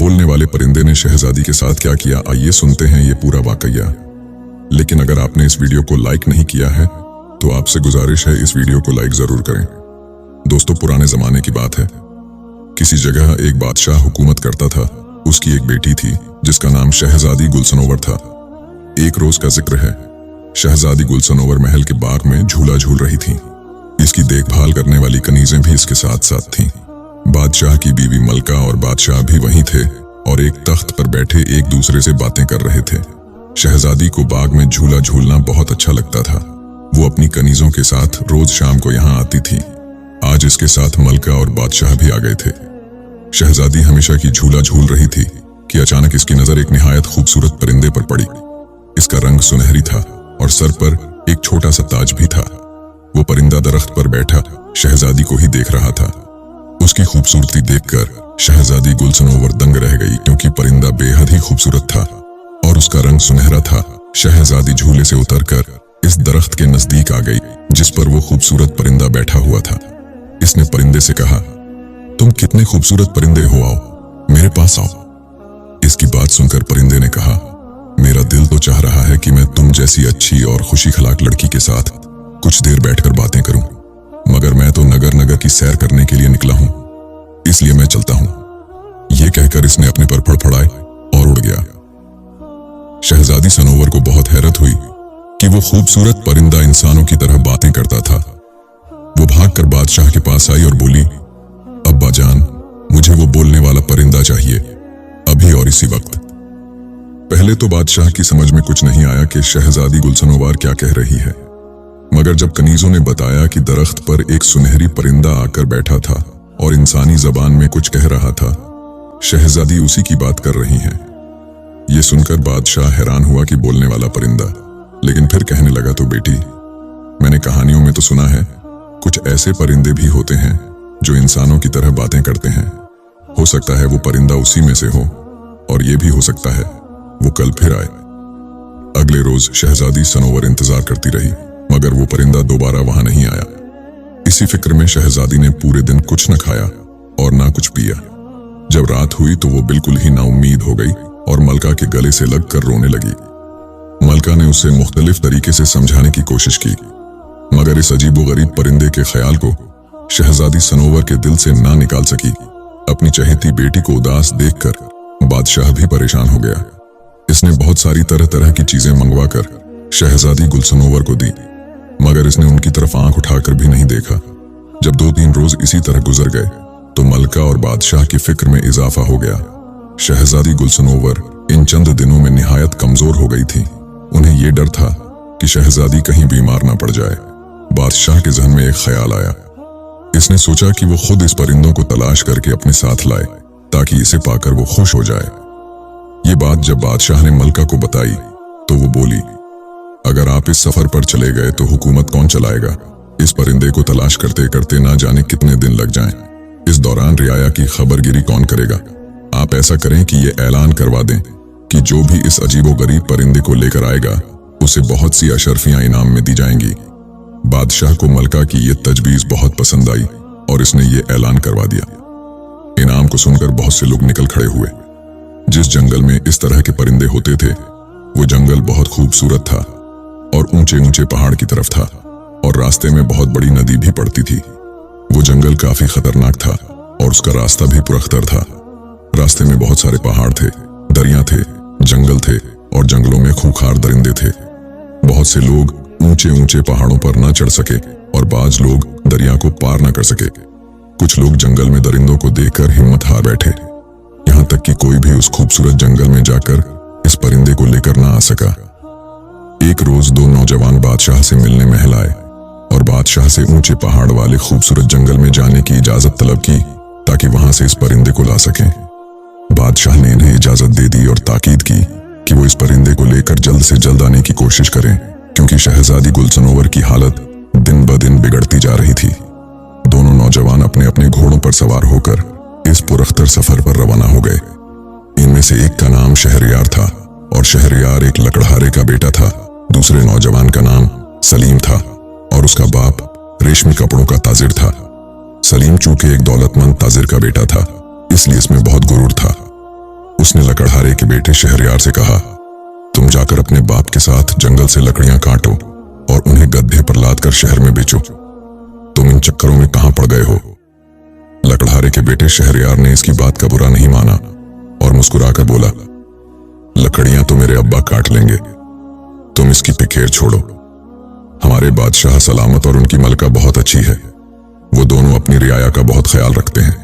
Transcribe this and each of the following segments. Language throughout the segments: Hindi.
बोलने वाले परिंदे ने शहजादी के साथ क्या किया, आइए सुनते हैं ये पूरा वाकया। लेकिन अगर आपने इस वीडियो को लाइक नहीं किया है तो आपसे गुजारिश है इस वीडियो को लाइक जरूर करें। दोस्तों, पुराने जमाने की बात है। किसी जगह एक बादशाह हुकूमत करता था। उसकी एक बेटी थी जिसका नाम शहजादी गुलसनोवर था। एक रोज का जिक्र है, शहजादी गुलसनोवर महल के बाग में झूला झूल रही थी। इसकी देखभाल करने वाली कनीजें भी इसके साथ साथ थीं। बादशाह की बीवी मलका और बादशाह भी वहीं थे और एक तख्त पर बैठे एक दूसरे से बातें कर रहे थे। शहजादी को बाग में झूला झूलना बहुत अच्छा लगता था। वो अपनी कनीजों के साथ रोज शाम को यहाँ आती थी। आज इसके साथ मलका और बादशाह भी आ गए थे। शहजादी हमेशा की झूला झूल रही थी कि अचानक इसकी नजर एक निहायत खूबसूरत परिंदे पर पड़ी। इसका रंग सुनहरी था और सर पर एक छोटा सा ताज भी था। वो परिंदा दरख्त पर बैठा शहजादी को ही देख रहा था। उसकी खूबसूरती देखकर शहजादी गुलसनोवर दंग रह गई, क्योंकि परिंदा बेहद ही खूबसूरत था और उसका रंग सुनहरा था। शहजादी झूले से उतरकर इस दरख्त के नजदीक आ गई जिस पर वो खूबसूरत परिंदा बैठा हुआ था। इसने परिंदे से कहा, तुम कितने खूबसूरत परिंदे हो, आओ मेरे पास आओ। इसकी बात सुनकर परिंदे ने कहा, मेरा दिल तो चाह रहा है कि मैं तुम जैसी अच्छी और खुशी खलाक लड़की के साथ कुछ देर बैठकर बातें करूं, मगर मैं तो नगर नगर की सैर करने के लिए निकला हूं, इसलिए मैं चलता हूं। यह कहकर इसने अपने पर फड़फड़ाए और उड़ गया। शहजादी सनोवर को बहुत हैरत हुई कि वो खूबसूरत परिंदा इंसानों की तरह बातें करता था। वो भागकर बादशाह के पास आई और बोली, अब्बा जान, मुझे वो बोलने वाला परिंदा चाहिए, अभी और इसी वक्त। पहले तो बादशाह की समझ में कुछ नहीं आया कि शहजादी गुलसनोवर क्या कह रही है, मगर जब कनीजों ने बताया कि दरख्त पर एक सुनहरी परिंदा आकर बैठा था और इंसानी जबान में कुछ कह रहा था, शहजादी उसी की बात कर रही हैं। ये सुनकर बादशाह हैरान हुआ कि बोलने वाला परिंदा, लेकिन फिर कहने लगा, तो बेटी, मैंने कहानियों में तो सुना है कुछ ऐसे परिंदे भी होते हैं जो इंसानों की तरह बातें करते हैं। हो सकता है वो परिंदा उसी में से हो, और ये भी हो सकता है वो कल फिर आए। अगले रोज शहजादी सनोवर इंतजार करती रही, मगर वो परिंदा दोबारा वहां नहीं आया। इसी फिक्र में शहजादी ने पूरे दिन कुछ न खाया और ना कुछ पिया। जब रात हुई तो वो बिल्कुल ही नाउम्मीद हो गई और मलका के गले से लगकर रोने लगी। मलका ने उसे मुख्तलिफ तरीके से समझाने की कोशिश की, मगर इस अजीबोगरीब परिंदे के ख्याल को शहजादी सनोवर के दिल से ना निकाल सकी। अपनी चहेती बेटी को उदास देखकर बादशाह भी परेशान हो गया। इसने बहुत सारी तरह तरह की चीजें मंगवाकर शहजादी गुलसनोवर को दी, मगर इसने उनकी तरफ आंख उठाकर भी नहीं देखा। जब 2-3 रोज इसी तरह गुजर गए तो मलका और बादशाह की फिक्र में इजाफा हो गया। शहजादी गुलसनोवर इन चंद दिनों में निहायत कमजोर हो गई थी। उन्हें यह डर था कि शहजादी कहीं बीमार ना पड़ जाए। बादशाह के जहन में एक ख्याल आया। इसने सोचा कि वो खुद इस परिंदों को तलाश करके अपने साथ लाए ताकि इसे पाकर वो खुश हो जाए। ये बात जब बादशाह ने मलका को बताई तो वो बोली, अगर आप इस सफर पर चले गए तो हुकूमत कौन चलाएगा? इस परिंदे को तलाश करते करते ना जाने कितने दिन लग जाएं। इस दौरान रियाया की खबरगिरी कौन करेगा? आप ऐसा करें कि ये ऐलान करवा दें कि जो भी इस अजीबोगरीब परिंदे को लेकर आएगा उसे बहुत सी अशर्फियां इनाम में दी जाएंगी। बादशाह को मलका की ये तजवीज बहुत पसंद आई और इसने ये ऐलान करवा दिया। इनाम को सुनकर बहुत से लोग निकल खड़े हुए। जिस जंगल में इस तरह के परिंदे होते थे वो जंगल बहुत खूबसूरत था और ऊंचे ऊंचे पहाड़ की तरफ था और रास्ते में बहुत बड़ी नदी भी पड़ती थी। वो जंगल काफी खतरनाक था और उसका रास्ता भी पुरख्तर था। रास्ते में बहुत सारे पहाड़ थे, दरिया थे, जंगल थे और जंगलों में खूंखार दरिंदे थे। बहुत से लोग ऊंचे ऊंचे पहाड़ों पर ना चढ़ सके और बाज लोग दरिया को पार ना कर सके। कुछ लोग जंगल में दरिंदों को देखकर हिम्मत हार बैठे, यहाँ तक कि कोई भी उस खूबसूरत जंगल में जाकर इस परिंदे को लेकर ना आ सका। एक रोज 2 नौजवान बादशाह से मिलने महल आए और बादशाह से ऊंचे पहाड़ वाले खूबसूरत जंगल में जाने की इजाजत तलब की ताकि वहां से इस परिंदे को ला सकें। बादशाह ने इन्हें इजाजत दे दी और ताकीद की कि वो इस परिंदे को लेकर जल्द से जल्द आने की कोशिश करें, क्योंकि शहजादी गुलसनोवर की हालत दिन ब दिन बिगड़ती जा रही थी। दोनों नौजवान अपने अपने घोड़ों पर सवार होकर इस पुरख्तर सफर पर रवाना हो गए। इनमें से एक का नाम शहरयार था और शहरयार एक लकड़हारे का बेटा था। दूसरे नौजवान का नाम सलीम था और उसका बाप रेशमी कपड़ों का ताजिर था। सलीम चूंकि एक दौलतमंद ताजिर का बेटा था, इसलिए इसमें बहुत गुरूर था। उसने लकड़हारे के बेटे शहरयार से कहा, तुम जाकर अपने बाप के साथ जंगल से लकड़ियां काटो और उन्हें गड्ढे पर लादकर शहर में बेचो। तुम इन चक्करों में कहां पड़ गए हो? लकड़हारे के बेटे शहरयार ने इसकी बात का बुरा नहीं माना और मुस्कुराकर बोला, लकड़ियां तो मेरे अब्बा काट लेंगे, तुम इसकी पिखेर छोड़ो। हमारे बादशाह सलामत और उनकी मलका बहुत अच्छी है, वो दोनों अपनी रियाया का बहुत ख्याल रखते हैं।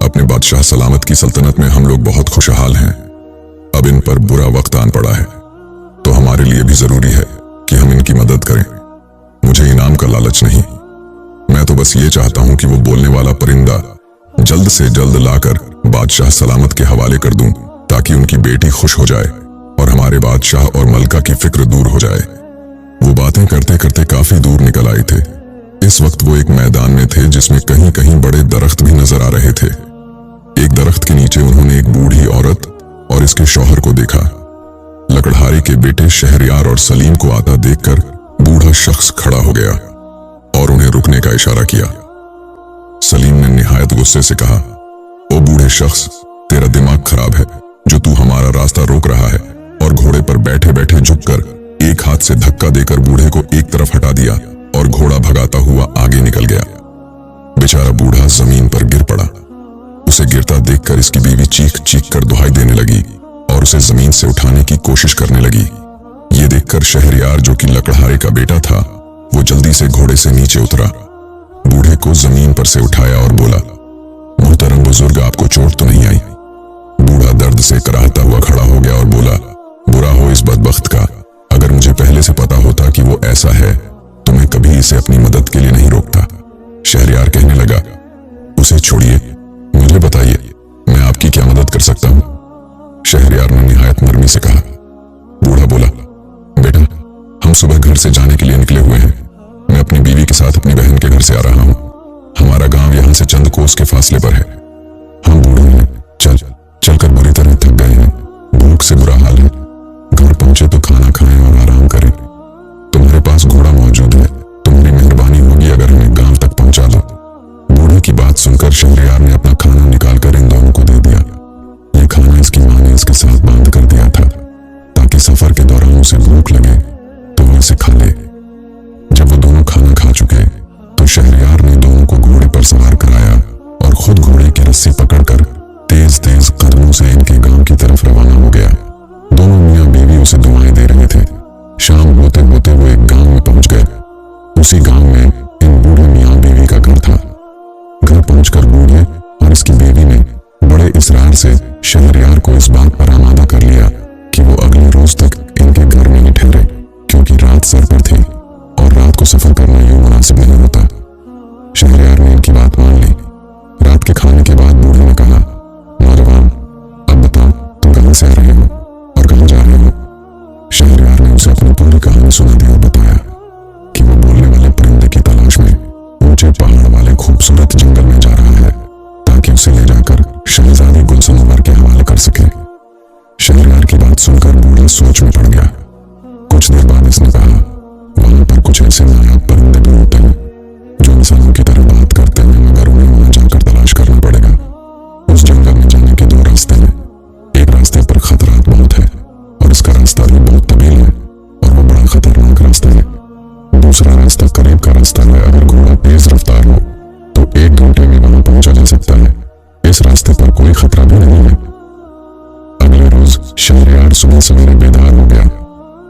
अपने बादशाह सलामत की सल्तनत में हम लोग बहुत खुशहाल हैं। अब इन पर बुरा वक्त आन पड़ा है, तो हमारे लिए भी जरूरी है कि हम इनकी मदद करें। मुझे इनाम का लालच नहीं, मैं तो बस ये चाहता हूं कि वो बोलने वाला परिंदा जल्द से जल्द लाकर बादशाह सलामत के हवाले कर दूं, ताकि उनकी बेटी खुश हो जाए और हमारे बादशाह और मलका की फिक्र दूर हो जाए। वो बातें करते करते काफी दूर निकल आए थे। इस वक्त वो एक मैदान में थे जिसमें कहीं कहीं बड़े दरख्त भी नजर आ रहे थे। एक दरख्त के नीचे उन्होंने एक बूढ़ी औरत और इसके शौहर को देखा। लकड़हारे के बेटे शहरयार और सलीम को आता देखकर बूढ़ा शख्स खड़ा हो गया और उन्हें रुकने का इशारा किया। सलीम ने निहायत गुस्से से कहा, ओ बूढ़े शख्स, तेरा दिमाग खराब है जो तू हमारा रास्ता रोक रहा है। और घोड़े पर बैठे बैठे झुककर एक हाथ से धक्का देकर बूढ़े को एक तरफ हटा दिया और घोड़ा भगाता हुआ आगे निकल गया। बेचारा बूढ़ा जमीन पर गिर पड़ा। उसे गिरता देखकर इसकी बीवी चीख चीख कर दुहाई देने लगी और उसे जमीन से उठाने की कोशिश करने लगी। ये देखकर शहरयार, जो कि लकड़हारे का बेटा था, वो जल्दी से घोड़े से नीचे उतरा, बूढ़े को जमीन पर से उठाया और बोला, मोहतरम बुजुर्ग, आपको चोट तो नहीं आई? बूढ़ा दर्द से कराहता हुआ खड़ा हो गया और बोला, बुरा हो इस बदबख्त का, अगर मुझे पहले से पता होता कि वो ऐसा है तो मैं कभी इसे अपनी मदद के लिए नहीं रोकता। शहरयार कहने लगा, उसे छोड़िए, मुझे बताइए मैं आपकी क्या मदद कर सकता हूं? शहरयार ने निहायत नरमी से कहा। बूढ़ा बोला, बेटा, हम सुबह घर से जाने के लिए निकले हुए हैं। मैं अपनी बीवी के साथ अपनी बहन के घर से आ रहा हूं। हमारा गांव यहां से चंद कोस के फासले पर है। हम बूढ़े हैं, चलकर बुरी तरह थक गए हैं, भूख से बुरा हाल है। घर पहुंचे तो खाना खाएं और आराम करें। तुम्हारे पास घोड़ा मौजूद है, तुम्हारी मेहरबानी होगी अगर हमें गांव तक पहुंचा दो। बूढ़े की बात सुनकर शहरयार ने अपना खाना निकालकर इन दोनों को दे दिया। ये खाना इसकी मां ने इसके साथ बांध कर दिया था ताकि सफर के दौरान उसे भूख लगे तो वो इसे खा ले। जब वो दोनों खाना खा चुके तो शहरयार ने दोनों को घोड़े पर सवार कराया और खुद घोड़े की रस्सी पकड़कर तेज तेज कदमों से इनके गांव की तरफ रवाना हो गया। दोनों मियां बीवी उसे दुआएं दे रहे थे। शाम होते होते वो एक गांव में पहुंच गए। उसी गांव में इन बूढ़े मियां बीवी का घर था। घर पहुंचकर बूढ़े और इसकी बीवी ने बड़े इसरार से शहरयार को इस बात पर आमादा कर लिया कि वो अगले रोज तक इनके घर में ही ठहरे, क्योंकि रात सर पर थी और रात को सफर करना यूं मुनासिब नहीं होता। शहरयार ने इनकी बात मान ली। रात के खाने के बाद बूढ़े ने कहा, नौजवान, अब बताओ तुम कहां से आ रहे हो और कहां जा रहे हो? शहरयार ने उसे अपनी पूरी कहानी सुना दी और बताया कि वो बोलने वाले परिंदे की तलाश में ऊंचे पहाड़ वाले खूबसूरत जंगल में जा रहा है ताकि उसे ले जाकर शहजादी गुलसनवर के हवाले कर सके। शहरयार की बात सुनकर बूढ़ा सोच में पड़ गया। कुछ देर बाद इसने कहा, वहां पर कुछ ऐसे नायाब परिंदे भी होते हैं जो इंसानों की तरह बात करते हैं, मगर उन्हें वहां जाकर तलाश करना पड़ेगा। उस जंगल में जाने के दो रास्ते हैं। एक रास्ते पर खतरात बहुत है और इसका रास्ता भी बहुत तवील है और वो बड़ा खतरनाक रास्ता है। दूसरा रास्ता करीब का रास्ता है। अगर घोड़ा तेज रफ्तार हो तो 1 घंटे में वहां पहुंचा जा सकता है। इस रास्ते पर कोई खतरा भी नहीं है। अगले रोज शहरयार सुबह सवेरे बेदार हो गया।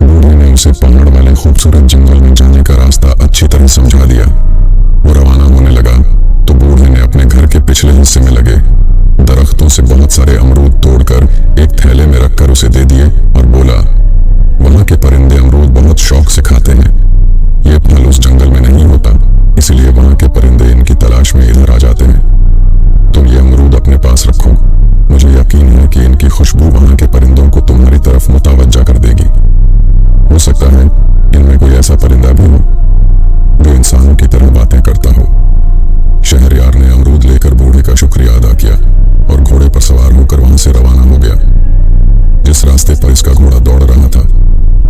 बूढ़े ने उसे पहाड़ वाले खूबसूरत जंगल में जाने का रास्ता अच्छी तरह समझा दिया। वो रवाना होने लगा तो बूढ़े ने अपने घर के पिछले हिस्से में लगे दरख्तों से बहुत सारे अमरूद तोड़कर एक थैले में रखकर उसे दे दिए और बोला, वहां के परिंदे अमरूद बहुत शौक से खाते हैं। ये फल उस जंगल में नहीं होता, इसलिए वहां के परिंदे इनकी तलाश में इधर आ जाते हैं। तुम ये अमरूद अपने पास रखो। मुझे यकीन है कि इनकी खुशबू वहां के परिंदों को तुम्हारी तरफ मुतवज्जा कर देगी। हो सकता है इनमें कोई ऐसा परिंदा भी हो जो इंसानों की तरह बातें करता हो। शहरयार ने अमरूद लेकर बूढ़े का शुक्रिया अदा किया और घोड़े पर सवार होकर वहां से रवाना हो गया। जिस रास्ते पर इसका घोड़ा दौड़ रहा था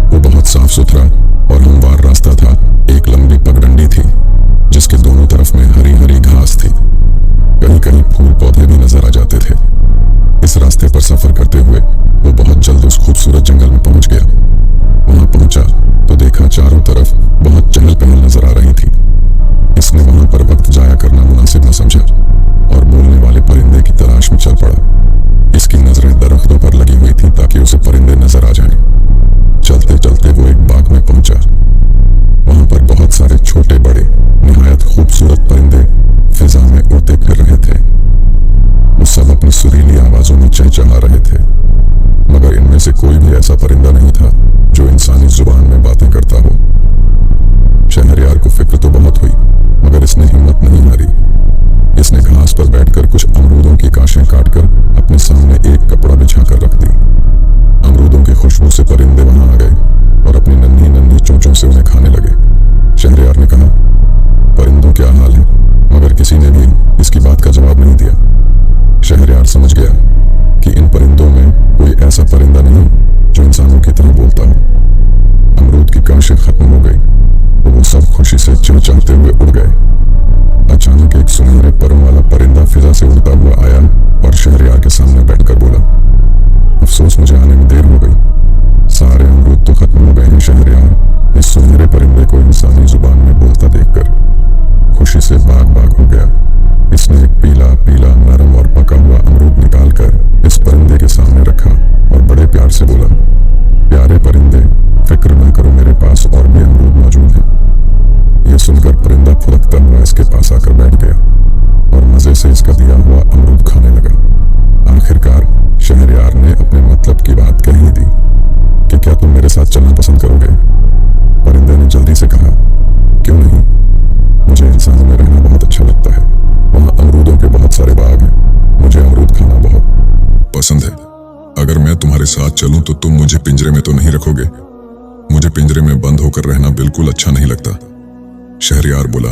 वो बहुत साफ सुथरा और हमवार रास्ता था। एक लंबी पगडंडी थी जिसके दोनों तरफ में हरी हरी घास थी। कहीं कहीं फूल पौधे भी नजर आ जाते थे। इस रास्ते रास्ते पर सफर करते हुए वो बहुत जल्द उस खूबसूरत जंगल में पहुंच गया। वहां पहुंचा तो देखा चारों तरफ बहुत चहल पहल नजर आ रही थी। इसने वहां पर वक्त जाया करना मुनासिब न समझा और बोलने वाले परिंदे की तलाश में चल पड़ा। इसकी नजरें दरख्तों पर लगी हुई थी ताकि उसे परिंदे नजर आ जाएं। चलते चलते वो एक बाग में पहुंचा। वहां पर बहुत सारे छोटे बड़े निहायत खूबसूरत परिंदे फिजा में उड़ते फिर रहे थे। वो सब अपनी सुरीली आवाजों में चहचहा रहे थे, मगर इनमें से कोई भी ऐसा परिंदा नहीं था जो इंसानी जुबान में बातें करता हो। शहरयार को फिक्र तो बहुत हुई, मगर इसने हिम्मत नहीं हारी। इसने घास पर बैठकर कुछ अमरूदों की काशें काटकर अपने सामने एक कपड़ा बिछाकर रख दी। अमरूदों की खुशबू से परिंदे वहां आ गए और अपनी नन्ही नन्ही चोंचों से उन्हें खाने लगे। शहरयार ने कहा, परिंदों क्या हाल है? मगर किसी ने भी इसकी बात का जवाब नहीं दिया। शहरयार समझ गया कि इन परिंदों में कोई ऐसा परिंदा नहीं जो इंसानों की तरह बोलता हो। अमरूद की काशें खत्म हो गई तो वो सब खुशी से चहचहाते हुए उड़ गए। अचानक एक सुनहरे परों वाला परिंदा फिजा से उड़ता हुआ आया और शहरयार के सामने बैठकर बोला, अफसोस मुझे आने में देर हो गई। सारे अमरूद तो खत्म हो गए हैं शहरयार। इस सुनहरे परिंदे को इंसानी जुबान में बोलता देखकर खुशी से बाग बाग हो गया। इसने एक पीला पीला नरम और पका हुआ अमरूद निकालकर इस परिंदे के सामने रखा और बड़े प्यार से बोला, प्यारे परिंदे, फिक्र न करो, मेरे पास और भी अमरूद मौजूद हैं। यह सुनकर परिंदा फुदकता हुआ इसके पास आकर बैठ गया और मजे से इसका दिया हुआ अमरूद खाने लगा। आखिरकार शहरयार ने अपने मतलब की बात कह ही दी कि क्या तुम मेरे साथ चलना पसंद करोगे? परिंदे ने जल्दी से कहा, क्यों नहीं, मुझे इंसानों में रहना बहुत अच्छा लगता है। वहां अमरूदों के बहुत सारे बाग हैं, मुझे अमरूद खाना बहुत पसंद है। अगर मैं तुम्हारे साथ चलूं तो तुम मुझे पिंजरे में तो नहीं रखोगे? मुझे पिंजरे में बंद होकर रहना बिल्कुल अच्छा नहीं लगता। शहरयार बोला,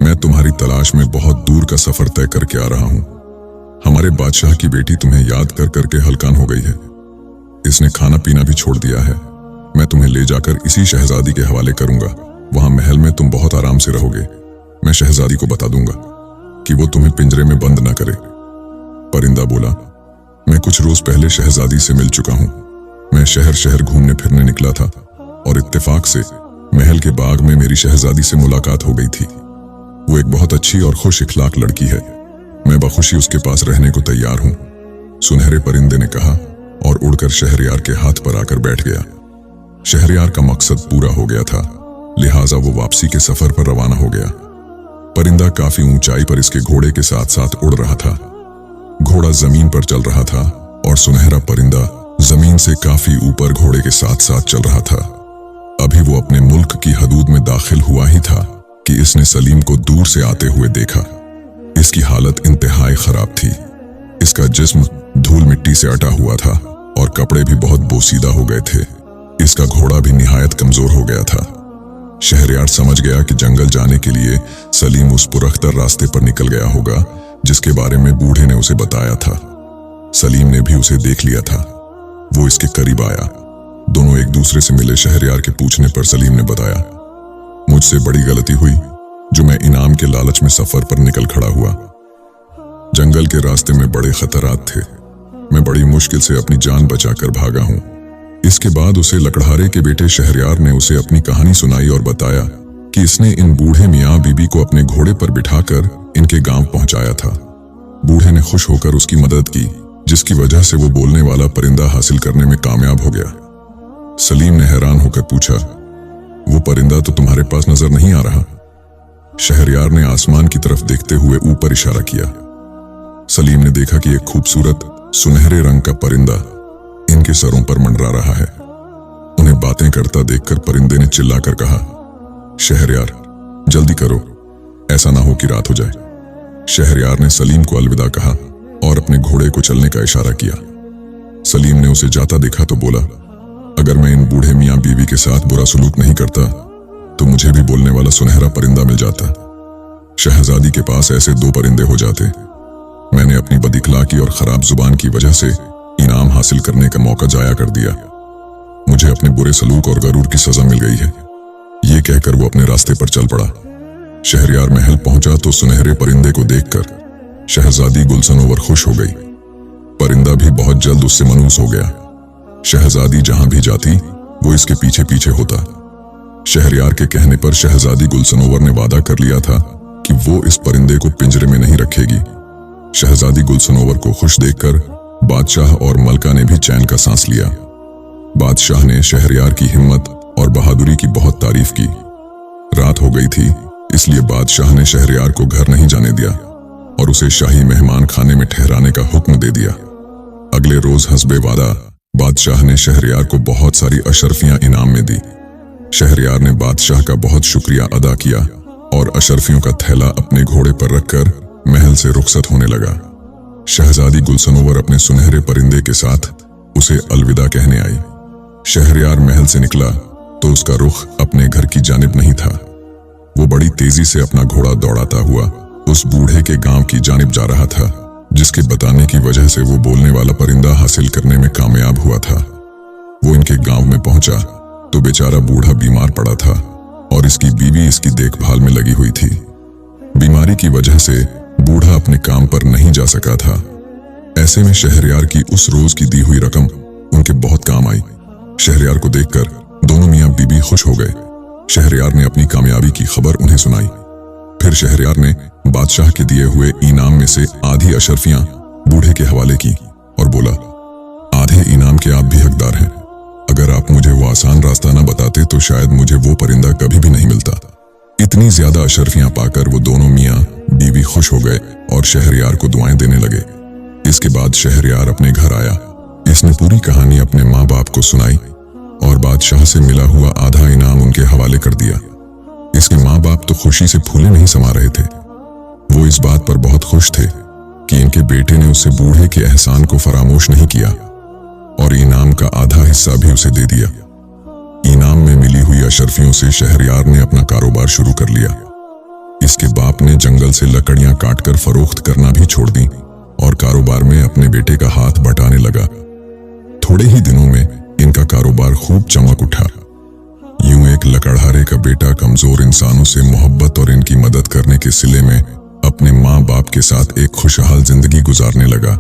मैं तुम्हारी तलाश में बहुत दूर का सफर तय करके आ रहा हूं। हमारे बादशाह की बेटी तुम्हें याद कर करके हलकान हो गई है। इसने खाना पीना भी छोड़ दिया है। मैं तुम्हें ले जाकर इसी शहजादी के हवाले करूंगा। वहां महल में तुम बहुत आराम से रहोगे। मैं शहजादी को बता दूंगा कि वो तुम्हें पिंजरे में बंद ना करे। परिंदा बोला, मैं कुछ रोज पहले शहजादी से मिल चुका हूं। मैं शहर शहर घूमने फिरने निकला था और इत्तेफाक से महल के बाग में मेरी शहजादी से मुलाकात हो गई थी। वो एक बहुत अच्छी और खुश इखलाक लड़की है। मैं बखुशी उसके पास रहने को तैयार हूं। सुनहरे परिंदे ने कहा और उड़कर शहरयार के हाथ पर आकर बैठ गया। शहरयार का मकसद पूरा हो गया था, लिहाजा वो वापसी के सफर पर रवाना हो गया। परिंदा काफी ऊंचाई पर इसके घोड़े के साथ साथ उड़ रहा था। घोड़ा जमीन पर चल रहा था और सुनहरा परिंदा जमीन से काफी ऊपर घोड़े के साथ साथ चल रहा था। अभी वो अपने मुल्क की हदूद में दाखिल हुआ ही था कि इसने सलीम को दूर से आते हुए देखा। इसकी हालत इंतहाई खराब थी। इसका जिस्म धूल मिट्टी से अटा हुआ था और कपड़े भी बहुत बोसीदा हो गए थे। इसका घोड़ा भी निहायत कमजोर हो गया था। शहरयार समझ गया कि जंगल जाने के लिए सलीम उस पुरख्तर रास्ते पर निकल गया होगा जिसके बारे में बूढ़े ने उसे बताया था। सलीम ने भी उसे देख लिया था। वो इसके करीब आया। दोनों एक दूसरे से मिले। शहरयार के पूछने पर सलीम ने बताया, मुझसे बड़ी गलती हुई जो मैं इनाम के लालच में सफर पर निकल खड़ा हुआ। जंगल के रास्ते में बड़े खतरात थे। मैं बड़ी मुश्किल से अपनी जान बचाकर भागा हूं। इसके बाद उसे लकड़हारे के बेटे शहरयार ने उसे अपनी कहानी सुनाई और बताया कि इसने इन बूढ़े मियाँ बीबी को अपने घोड़े पर बिठाकर इनके गांव पहुंचाया था। बूढ़े ने खुश होकर उसकी मदद की, जिसकी वजह से वो बोलने वाला परिंदा हासिल करने में कामयाब हो गया। सलीम ने हैरान होकर पूछा, वो परिंदा तो तुम्हारे पास नजर नहीं आ रहा? शहरयार ने आसमान की तरफ देखते हुए ऊपर इशारा किया। सलीम ने देखा कि एक खूबसूरत सुनहरे रंग का परिंदा इनके सरों पर मंडरा रहा है। उन्हें बातें करता देखकर परिंदे ने चिल्लाकर कहा, शहरयार जल्दी करो, ऐसा ना हो कि रात हो जाए। शहरयार ने सलीम को अलविदा कहा और अपने घोड़े को चलने का इशारा किया। सलीम ने उसे जाता देखा तो बोला, अगर मैं इन बूढ़े मियाँ बीवी के साथ बुरा सलूक नहीं करता तो मुझे भी बोलने वाला सुनहरा परिंदा मिल जाता। शहजादी के पास ऐसे 2 परिंदे हो जाते। मैंने अपनी बदइखलाकी और खराब जुबान की वजह से इनाम हासिल करने का मौका जाया कर दिया। मुझे अपने बुरे सलूक और गरूर की सजा मिल गई है। ये कहकर वो अपने रास्ते पर चल पड़ा। शहरयार महल पहुंचा तो सुनहरे परिंदे को देखकर शहजादी गुलसनोवर खुश हो गई। परिंदा भी बहुत जल्द उससे मनूस हो गया। शहजादी जहां भी जाती वो इसके पीछे पीछे होता। शहरयार के कहने पर शहजादी गुलसनोवर ने वादा कर लिया था कि वो इस परिंदे को पिंजरे में नहीं रखेगी। शहजादी गुलसनोवर को खुश देखकर बादशाह और मलका ने भी चैन का सांस लिया। बादशाह ने शहरयार की हिम्मत और बहादुरी की बहुत तारीफ की। रात हो गई थी, इसलिए बादशाह ने शहरयार को घर नहीं जाने दिया और उसे शाही मेहमान खाने में ठहराने का हुक्म दे दिया। अगले रोज हस्बे वादा बादशाह ने शहरयार को बहुत सारी अशरफियां इनाम में दी। शहरयार ने बादशाह का बहुत शुक्रिया अदा किया और अशरफियों का थैला अपने घोड़े पर रखकर महल से रुखसत होने लगा। शहजादी गुलसनोवर अपने सुनहरे परिंदे के साथ उसे अलविदा कहने आई। शहरयार महल से निकला तो उसका रुख अपने घर की जानिब नहीं था। वो बड़ी तेजी से अपना घोड़ा दौड़ाता हुआ उस बूढ़े के गांव की जानिब जा रहा था, जिसके बताने की वजह से वो बोलने वाला परिंदा हासिल करने में कामयाब हुआ था। वो इनके गांव में पहुंचा तो बेचारा बूढ़ा बीमार पड़ा था और इसकी बीवी इसकी देखभाल में लगी हुई थी। बीमारी की वजह से बूढ़ा अपने काम पर नहीं जा सका था। ऐसे में शहरयार की उस रोज की दी हुई रकम उनके बहुत काम आई। शहरयार को देखकर दोनों मियां बीबी खुश हो गए। शहरयार ने अपनी कामयाबी की खबर उन्हें सुनाई। फिर शहरयार ने बादशाह के दिए हुए इनाम में से आधी अशरफियां बूढ़े के हवाले की और बोला, आधे इनाम के आप भी हकदार हैं। अगर आप मुझे वो आसान रास्ता न बताते तो शायद मुझे वो परिंदा कभी भी नहीं मिलता। इतनी ज्यादा अशरफियां पाकर वो दोनों मियां बीवी खुश हो गए और शहरयार को दुआएं देने लगे। इसके बाद शहरयार अपने घर आया। इसने पूरी कहानी अपने माँ बाप को सुनाई और बादशाह से मिला हुआ आधा इनाम उनके हवाले कर दिया। इसके माँ बाप तो खुशी से फूले नहीं समा रहे थे। वो इस बात पर बहुत खुश थे कि इनके बेटे ने उससे बूढ़े के एहसान को फरामोश नहीं किया और इनाम का आधा हिस्सा भी उसे दे दिया। इनाम में मिली हुई अशरफियों से शहरयार ने अपना कारोबार शुरू कर लिया। इसके बाप ने जंगल से लकड़ियां काटकर फरोख्त करना भी छोड़ दी और कारोबार में अपने बेटे का हाथ बटाने लगा। थोड़े ही दिनों में इनका कारोबार खूब चमक उठा। यूं एक लकड़हारे का बेटा कमजोर इंसानों से मोहब्बत और इनकी मदद करने के सिले में अपने माँ बाप के साथ एक खुशहाल जिंदगी गुजारने लगा।